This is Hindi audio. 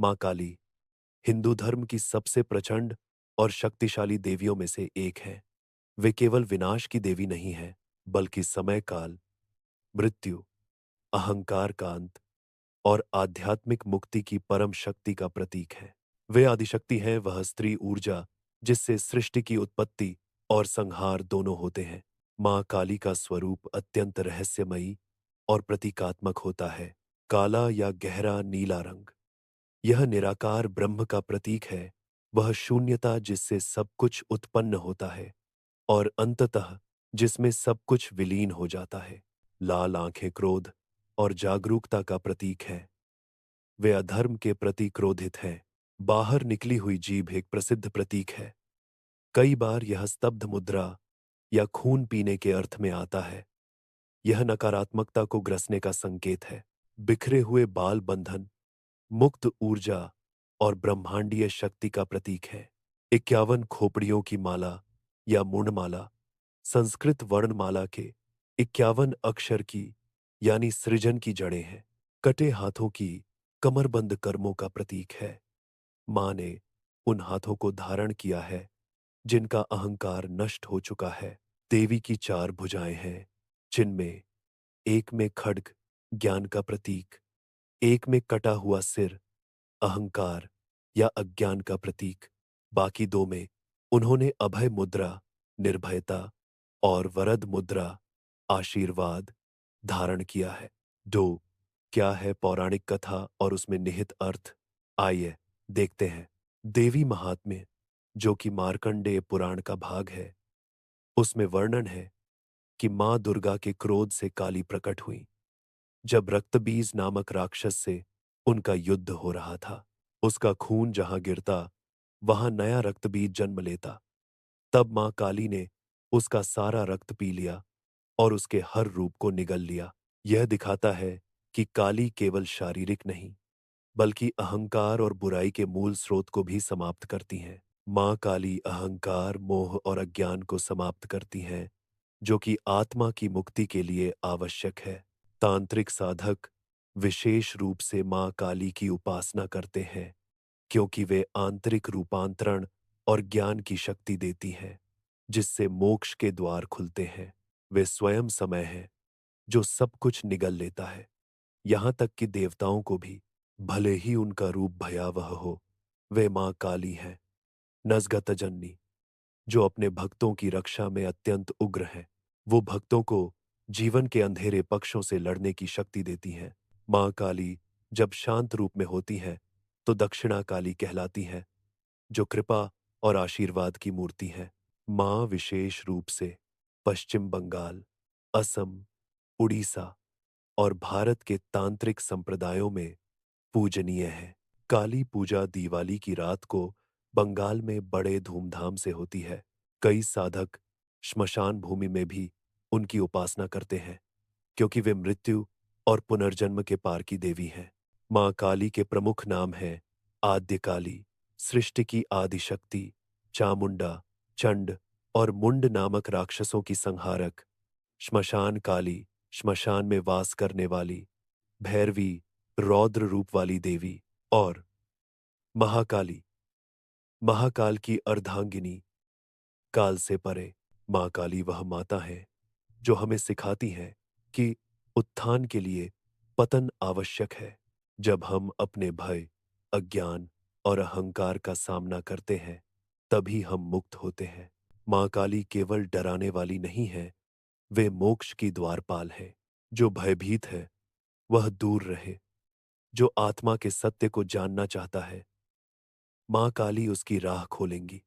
माँ काली हिंदू धर्म की सबसे प्रचंड और शक्तिशाली देवियों में से एक है। वे केवल विनाश की देवी नहीं है, बल्कि समय काल, मृत्यु, अहंकार का अंत और आध्यात्मिक मुक्ति की परम शक्ति का प्रतीक है। वे आदिशक्ति हैं, वह स्त्री ऊर्जा जिससे सृष्टि की उत्पत्ति और संहार दोनों होते हैं। माँ काली का स्वरूप अत्यंत रहस्यमयी और प्रतीकात्मक होता है। काला या गहरा नीला रंग यह निराकार ब्रह्म का प्रतीक है। वह शून्यता जिससे सब कुछ उत्पन्न होता है और अंततः जिसमें सब कुछ विलीन हो जाता है। लाल आंखें क्रोध और जागरूकता का प्रतीक है। वे अधर्म के प्रति क्रोधित हैं। बाहर निकली हुई जीभ एक प्रसिद्ध प्रतीक है। कई बार यह स्तब्ध मुद्रा या खून पीने के अर्थ में आता है। यह नकारात्मकता को ग्रसने का संकेत है। बिखरे हुए बाल बंधन मुक्त ऊर्जा और ब्रह्मांडीय शक्ति का प्रतीक है। 51 खोपड़ियों की माला या मूंडमाला संस्कृत वर्णमाला के 51 अक्षर की यानी सृजन की जड़ें हैं। कटे हाथों की कमरबंद कर्मों का प्रतीक है। मां ने उन हाथों को धारण किया है जिनका अहंकार नष्ट हो चुका है। देवी की 4 भुजाएं हैं, जिनमें एक में खड्ग ज्ञान का प्रतीक, एक में कटा हुआ सिर अहंकार या अज्ञान का प्रतीक, बाकी 2 में उन्होंने अभय मुद्रा निर्भयता और वरद मुद्रा आशीर्वाद धारण किया है। 2 क्या है पौराणिक कथा और उसमें निहित अर्थ? आइए देखते हैं। देवी महात्म्य, जो कि मार्कंडेय पुराण का भाग है, उसमें वर्णन है कि मां दुर्गा के क्रोध से काली प्रकट हुई जब रक्तबीज नामक राक्षस से उनका युद्ध हो रहा था। उसका खून जहां गिरता वहां नया रक्तबीज जन्म लेता। तब मां काली ने उसका सारा रक्त पी लिया और उसके हर रूप को निगल लिया। यह दिखाता है कि काली केवल शारीरिक नहीं, बल्कि अहंकार और बुराई के मूल स्रोत को भी समाप्त करती हैं। मां काली अहंकार, मोह और अज्ञान को समाप्त करती हैं, जो कि आत्मा की मुक्ति के लिए आवश्यक है। तांत्रिक साधक विशेष रूप से मां काली की उपासना करते हैं, क्योंकि वे आंतरिक रूपांतरण और ज्ञान की शक्ति देती हैं, जिससे मोक्ष के द्वार खुलते हैं। वे स्वयं समय है जो सब कुछ निगल लेता है, यहां तक कि देवताओं को भी, भले ही उनका रूप भयावह हो। वे मां काली हैं, नज़गतजननी, जो अपने भक्तों की रक्षा में अत्यंत उग्र है। वो भक्तों को जीवन के अंधेरे पक्षों से लड़ने की शक्ति देती हैं। मां काली जब शांत रूप में होती हैं तो दक्षिणा काली कहलाती हैं, जो कृपा और आशीर्वाद की मूर्ति है। मां विशेष रूप से पश्चिम बंगाल, असम, उड़ीसा और भारत के तांत्रिक संप्रदायों में पूजनीय है। काली पूजा दिवाली की रात को बंगाल में बड़े धूमधाम से होती है। कई साधक श्मशान भूमि में भी उनकी उपासना करते हैं, क्योंकि वे मृत्यु और पुनर्जन्म के पार की देवी हैं। मां काली के प्रमुख नाम हैं आद्य काली, सृष्टि की आदि शक्ति, चामुंडा, चंड और मुंड नामक राक्षसों की संहारक, श्मशान काली, श्मशान में वास करने वाली, भैरवी, रौद्र रूप वाली देवी और महाकाली, महाकाल की अर्धांगिनी, काल से परे। मां काली वह माता है जो हमें सिखाती है कि उत्थान के लिए पतन आवश्यक है। जब हम अपने भय, अज्ञान और अहंकार का सामना करते हैं, तभी हम मुक्त होते हैं। मां काली केवल डराने वाली नहीं है, वे मोक्ष की द्वारपाल है। जो भयभीत है वह दूर रहे, जो आत्मा के सत्य को जानना चाहता है, मां काली उसकी राह खोलेंगी।